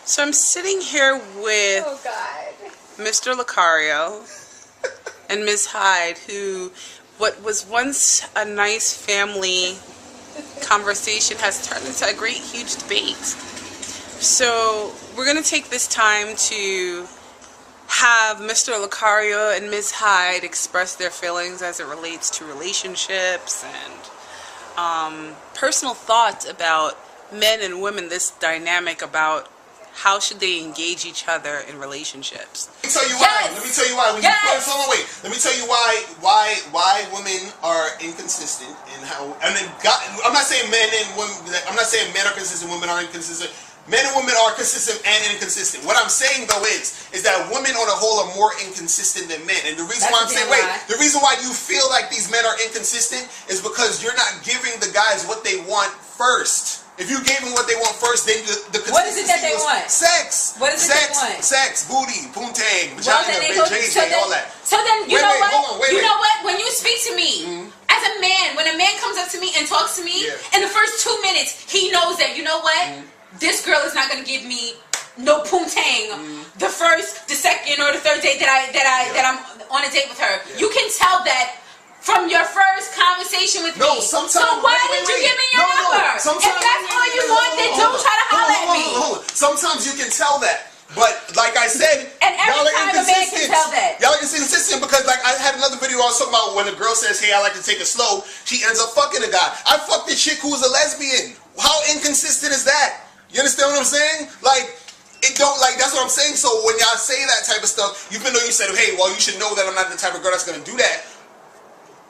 So I'm sitting here with Mr. Locario and Ms. Hyde, who what was once a nice family conversation has turned into a great huge debate. So we're going to take this time to have Mr. Locario and Ms. Hyde express their feelings as it relates to relationships and personal thoughts about men and women, this dynamic about how should they engage each other in relationships. Let me tell you why. Let me tell you why. When you wait. Let me tell you why women are inconsistent and how. And then God, I'm not saying men and women. I'm not saying men are consistent. Women are inconsistent. Men and women are consistent and inconsistent. What I'm saying though is that women on a whole are more inconsistent than men. And the reason why I'm saying the reason why you feel like these men are inconsistent is because you're not giving the guys what they want first. If you gave them what they want first, then the consistency what is it that they want? Sex. What is it they want? Sex, booty, poontang, vagina, JJ, all that. So then, you know what? Hold on, you know what? When you speak to me, as a man, when a man comes up to me and talks to me, in the first 2 minutes, he knows that, you know what? This girl is not going to give me no poontang the first, the second, or the third date that I'm on a date with her. You can tell that from your first conversation with me. So why did you give me your number? If that's all you want, then don't try to holler at me. Sometimes you can tell that. But like I said, and every time a man can tell that. Y'all are inconsistent because like I had another video I was talking about when a girl says, hey, I like to take it slow, she ends up fucking a guy. I fucked a chick who was a lesbian. How inconsistent is that? You understand what I'm saying? Like, it don't, like, that's what I'm saying. So when y'all say that type of stuff, even though you said, hey, well, you should know that I'm not the type of girl that's gonna do that,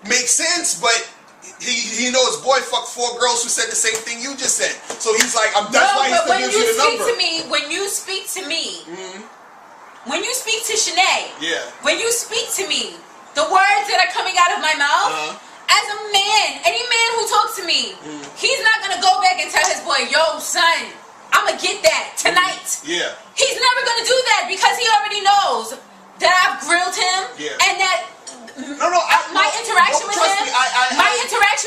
makes sense, but he know his boy fucked 4 girls who said the same thing you just said. So he's like, that's why he's still gives you the number. When you speak to me, when you speak to Shanae, when you speak to me, the words that are coming out of my mouth, as a man, any man who talks to me, he's not gonna go back and tell his boy, yo, son, I'ma get that tonight. He's never gonna do that because he already knows that I've grilled him and that my interaction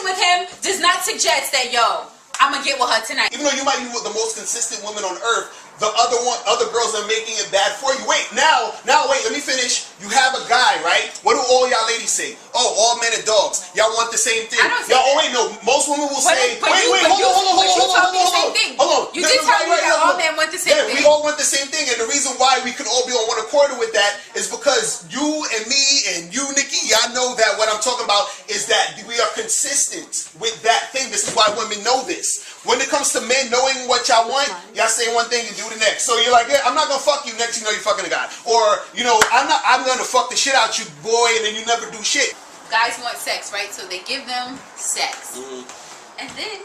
with him does not suggest that, yo, I'm gonna get with her tonight. Even though you might be the most consistent woman on earth, the other girls are making it bad for you. Wait, now wait, let me finish. You have a guy, right? What do all y'all ladies say? Oh, all men are dogs. Y'all want the same thing. I don't say that. Wait, no. Most women will say, hold on. You did tell me that all men want the same thing. We all want the same thing, and the reason why we could all be on one accord with that is because you and me and you, Nikki, y'all know that what I'm talking about is that we are consistent with that thing. This is why women know this. When it comes to men knowing what y'all want, y'all say one thing and do the next. So you're like, yeah, I'm not gonna fuck you. Next you know you're fucking a guy. Or, you know, I'm gonna fuck the shit out you, boy, and then you never do shit. Guys want sex, right? So they give them sex. And then,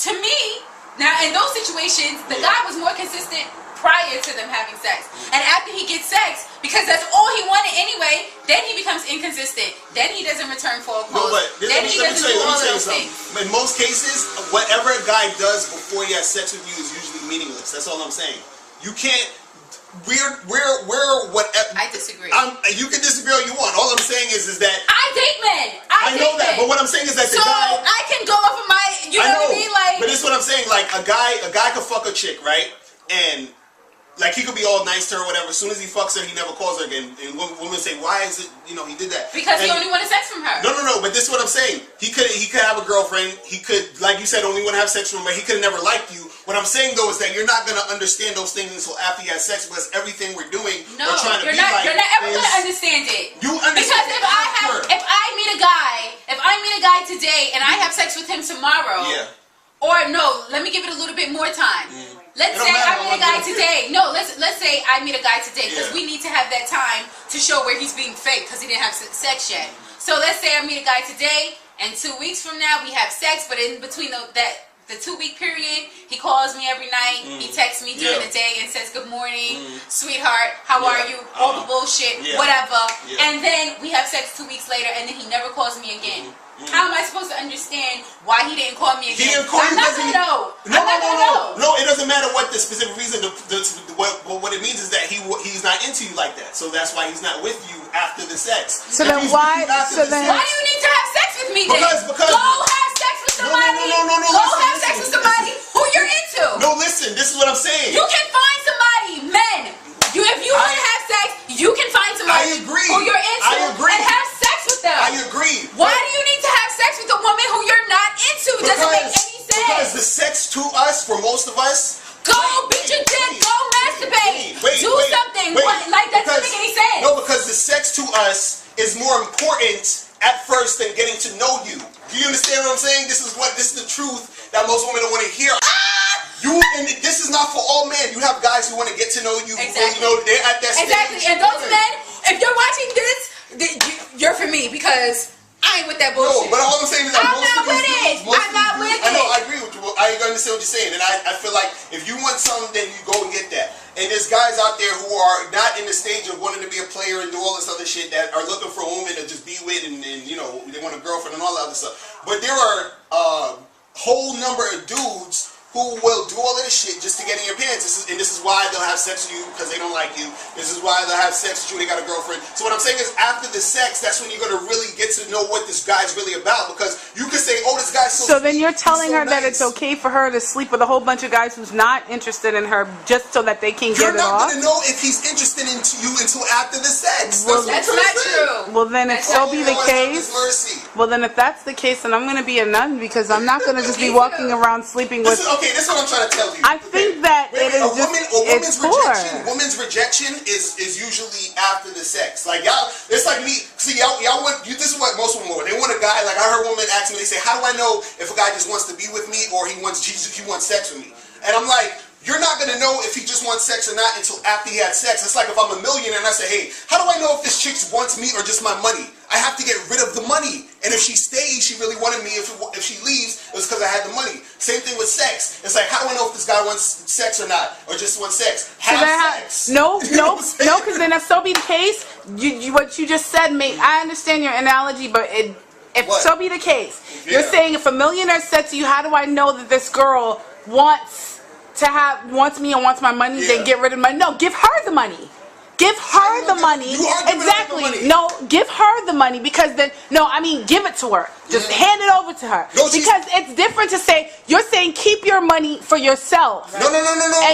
to me, now in those situations, the guy was more consistent prior to them having sex. And after he gets sex, because that's all he wanted anyway, then he becomes inconsistent. Then he doesn't return phone calls. Then he doesn't do all of those things. In most cases, whatever a guy does before he has sex with you is usually meaningless. That's all I'm saying. You can't. We're whatever. I disagree. You can disagree all you want. All I'm saying is that I date men. I know that, but what I'm saying is that the guy. I can go off of my. You know what I mean? Like. But this is what I'm saying. Like a guy could fuck a chick, right? And like he could be all nice to her or whatever. As soon as he fucks her, he never calls her again. And women say, why is it, you know, he did that? Because he only wanted sex from her. No, but this is what I'm saying. He could have a girlfriend. He could, like you said, only want to have sex from her. He could have never liked you. What I'm saying though is that you're not going to understand those things until after you have sex, because everything we're doing, we're trying to be like. You're not ever going to understand it. You understand. Because if I meet a guy today and I have sex with him tomorrow, or no, let me give it a little bit more time. Let's say I meet a guy today. No, let's say I meet a guy today because we need to have that time to show where he's being fake because he didn't have sex yet. So let's say I meet a guy today, and 2 weeks from now we have sex, but in between the 2-week period, he calls me every night. He texts me during the day and says, good morning, sweetheart, how are you? All the bullshit, whatever. And then we have sex 2 weeks later, and then he never calls me again. How am I supposed to understand why he didn't call me again? I'm not gonna know. No, it doesn't matter what the specific reason. What it means is that he's not into you like that. So that's why he's not with you after the sex. So then why? Why do you need to have sex with me then? Because go have sex with somebody. Go have sex with somebody who you're into. No, listen. This is what I'm saying. You can find the sex to us, for most of us. Go beat your dick. Go masturbate. Do something. Like that doesn't make any sense. No, because the sex to us is more important at first than getting to know you. Do you understand what I'm saying? This is the truth that most women don't want to hear. And this is not for all men. You have guys who want to get to know you. Exactly. You know, they're at that stage. Exactly. And those men, if you're watching this, you're for me because I ain't with that bullshit. No, but all I'm saying is that I'm not with it. I'm not with it. I know, I agree with you. I understand what you're saying. And I feel like if you want something, then you go and get that. And there's guys out there who are not in the stage of wanting to be a player and do all this other shit that are looking for a woman to just be with and you know, they want a girlfriend and all that other stuff. But there are a whole number of dudes who will do all of this shit just to get in your pants. This is why they'll have sex with you because they don't like you. This is why they'll have sex with you. They got a girlfriend. So what I'm saying is, after the sex, that's when you're gonna really get to know what this guy's really about. Because you could say, "Oh, this guy's so." So then you're telling her that it's okay for her to sleep with a whole bunch of guys who's not interested in her just so that they can get it off. You're not gonna know if he's interested in you until after the sex. Well, that's not true. Well, then if so be the case, well then if that's the case, then I'm gonna be a nun because I'm not gonna just be walking around sleeping with. Okay, this is what I'm trying to tell you. I think that it is woman's rejection is usually after the sex. Like y'all, it's like me. See y'all want you. This is what most women want. They want a guy. Like I heard a woman ask me. They say, "How do I know if a guy just wants to be with me or he wants sex with me?" And I'm like, you're not gonna know if he just wants sex or not until after he had sex. It's like if I'm a millionaire and I say, "Hey, how do I know if this chick wants me or just my money?" I have to get rid of the money. And if she stays, she really wanted me. If she leaves, it was because I had the money. Same thing with sex. It's like, how do I know if this guy wants sex or not? Or just wants sex? Sex. No, because then if so be the case, what you just said, mate, I understand your analogy, but if so be the case, you're saying if a millionaire said to you, how do I know that this girl wants me and wants my money, then get rid of money? No, give her the money. Give her the money. Exactly. No, give her the money because then, give it to her. Just hand it over to her. No, because it's different to say, you're saying keep your money for yourself. No.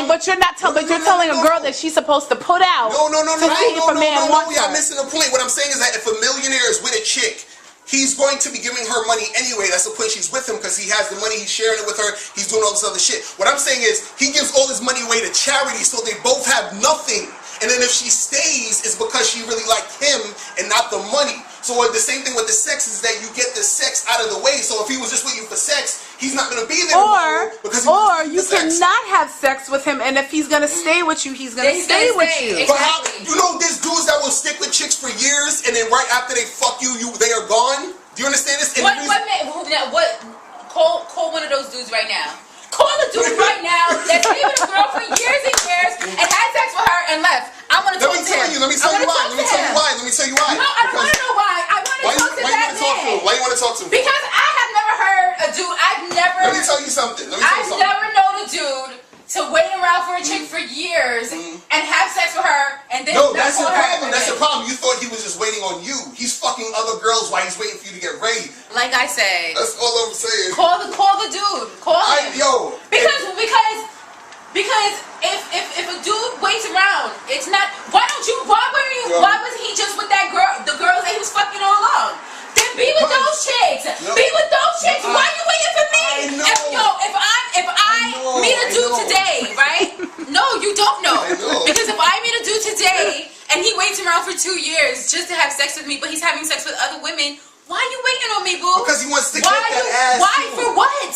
But you're not telling, you're telling a girl that she's supposed to put out to see if a man wants her. You're missing the point. What I'm saying is that if a millionaire is with a chick, he's going to be giving her money anyway. That's the point. She's with him because he has the money. He's sharing it with her. He's doing all this other shit. What I'm saying is he gives all his money away to charity so they both have nothing. And then if she stays, it's because she really liked him and not the money. So the same thing with the sex is that you get the sex out of the way. So if he was just with you for sex, he's not going to be there or you cannot have sex with him, and if he's going to stay with you, he's going to stay with you. Exactly. But there's dudes that will stick with chicks for years, and then right after they fuck you, they are gone. Do you understand this? Call one of those dudes right now. Call a dude right now that's been with a girl for years and years and had sex with her and left. I want to talk to him. Let me tell you why. No, I don't want to know why. I want to talk to that man. Why you want to talk to him? Because I have never heard a dude. Let me tell you something. I've never known a dude to wait around for a chick for years and have sex with her and then that's the problem. That's the problem. You thought he was just waiting on you. He's fucking other girls while he's waiting for you to get ready. Like I said. That's all I'm saying. Call the dude. Call him. Because if a dude waits around, it's not. Why wasn't he just with that girl, the girls that he was fucking all along? Then be with those chicks. Be with those chicks. Why are you waiting for me? If I meet a dude today, right? No, you don't know. Because if I meet a dude today and he waits around for 2 years just to have sex with me, but he's having sex with other women, why are you waiting on me, boo? Because he wants to get that ass. Why? For what?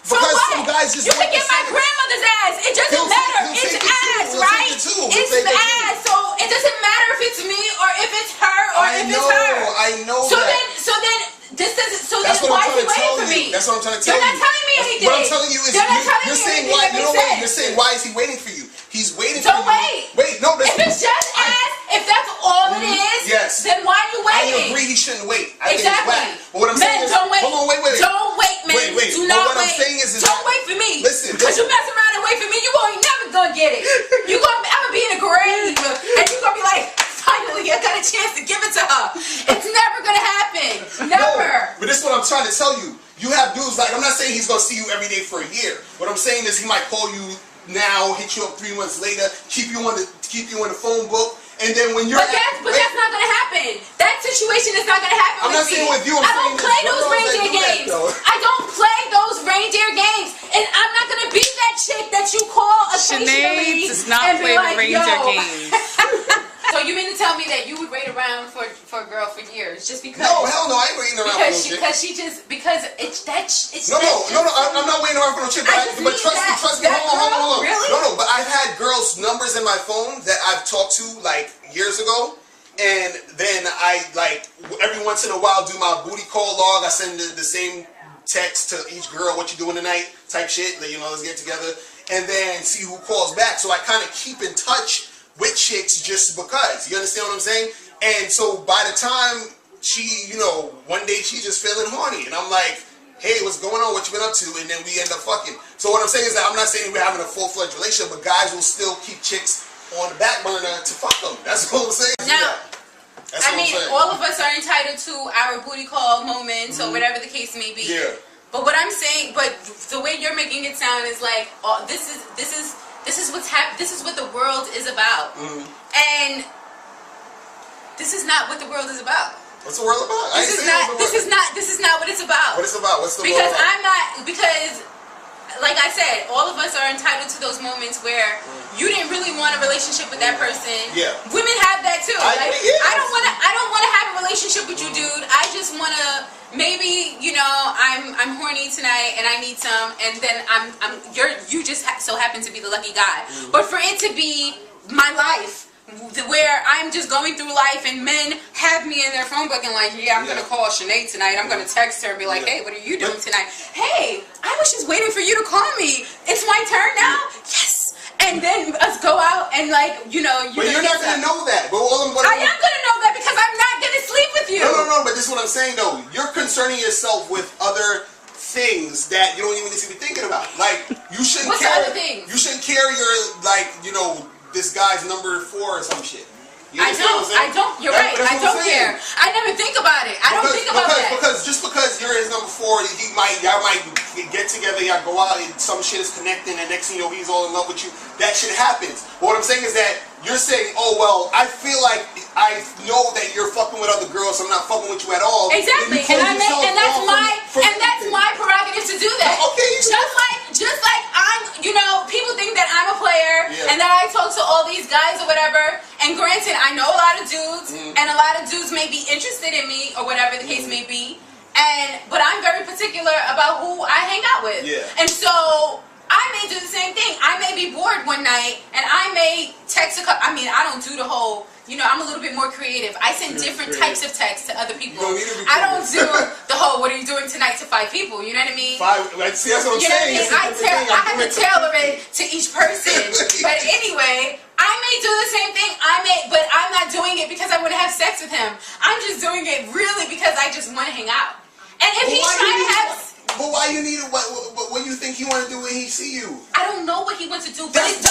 For because what? some guys just you can get my grandmother's ass. It doesn't matter. It's ass, right? It's ass. So it doesn't matter if it's me or if it's her or if it's her. I know. So then this doesn't. So then why is he waiting for me? That's what I'm trying to tell you. You're not telling me anything. What I'm telling you is you're saying why. You're saying why is he waiting for you? He's waiting for you. Don't wait. Wait, no. If it's just ass, if that's all it is, then why are you waiting? I agree. He shouldn't wait. Exactly. But what I'm saying is, don't wait. Hold on, wait. Don't wait, man. Wait. Do not what wait. I'm saying is don't wait for me. Listen. Because you mess around and wait for me, you ain't never gonna get it. I'm gonna be in a grave, and you're gonna be like, finally, I got a chance to give it to her. It's never gonna happen. Never. No, but this is what I'm trying to tell you. You have dudes like, I'm not saying he's gonna see you every day for a year. What I'm saying is he might call you now, hit you up 3 months later, keep you in the phone book, and then when you're But that's not gonna happen. That situation is not gonna happen. I'm not saying with you. I don't play those reindeer games. I don't play those reindeer games, and I occasionally does not and be play like, Ranger yo. games. So you mean to tell me that you would wait around for a girl for years just because? No, hell no, I ain't waiting around for no chick. I'm not waiting around for no chick. But trust me, hold on. Really? No, but I've had girls' numbers in my phone that I've talked to like years ago. And then I, like, every once in a while do my booty call log. I send the same text to each girl, what you doing tonight, type shit. You know, let's get together. And then see who calls back. So I kind of keep in touch with chicks just because. You understand what I'm saying? And so by the time she, you know, one day she's just feeling horny. And I'm like, hey, what's going on? What you been up to? And then we end up fucking. So what I'm saying is that I'm not saying we're having a full-fledged relationship, but guys will still keep chicks on the back burner to fuck them. That's what I'm saying. Now, I mean, all of us are entitled to our booty call moments or whatever the case may be. Yeah. But what I'm saying, but the way you're making it sound is like, oh, this is what's happening. This is what the world is about, and this is not what the world is about. What's the world about? This is not what it's about. What it's about? What's the world because about? because, like I said, all of us are entitled to those moments where you didn't really want a relationship with that person. Yeah. Women have that too. I don't want to have a relationship with you, dude. I just want to maybe, you know, I'm horny tonight and I need some, and then you just so happen to be the lucky guy. But for it to be my life, where I'm just going through life and men have me in their phone book and like, yeah, I'm going to call Sinead tonight. I'm going to text her and be like, hey, what are you doing tonight? Hey, I was just waiting for you to call me. It's my turn now? Yes. And then us go out and like, you know. But you're not going to know that. But I am going to know that because I'm not going to sleep with you. No, but this is what I'm saying though. You're concerning yourself with other things that you don't even need to be thinking about. Like, you shouldn't What's care. other things? You shouldn't care you're like, you know, this guy's number 4 or some shit. I don't. You're right. I don't care. I never think about it. I don't think about that. Because you're his number 4, y'all might get together, y'all go out, and some shit is connecting, and next thing you know, he's all in love with you. That shit happens. But what I'm saying is that you're saying, oh well, I feel like I know that you're fucking with other girls, so I'm not fucking with you at all. Exactly, and that's my prerogative to do that. Okay. Just like I'm, you know, people think that I'm a player and that I talk to all these guys or whatever. And granted, I know a lot of dudes, and a lot of dudes may be interested in me or whatever the case may be. But I'm very particular about who I hang out with. Yeah. And so I may do the same thing. I may be bored one night, and I may text a couple. I mean, I don't do the whole. You know, I'm a little bit more creative. I send different types of texts to other people. I don't do the whole, what are you doing tonight to 5 people? You know what I mean? 5, see, that's what I'm saying. I have to tailor it to each person. But anyway, I may do the same thing. But I'm not doing it because I want to have sex with him. I'm just doing it really because I just want to hang out. And if he's trying to have... But why you need it? What do you think he want to do when he see you? I don't know what he wants to do. That's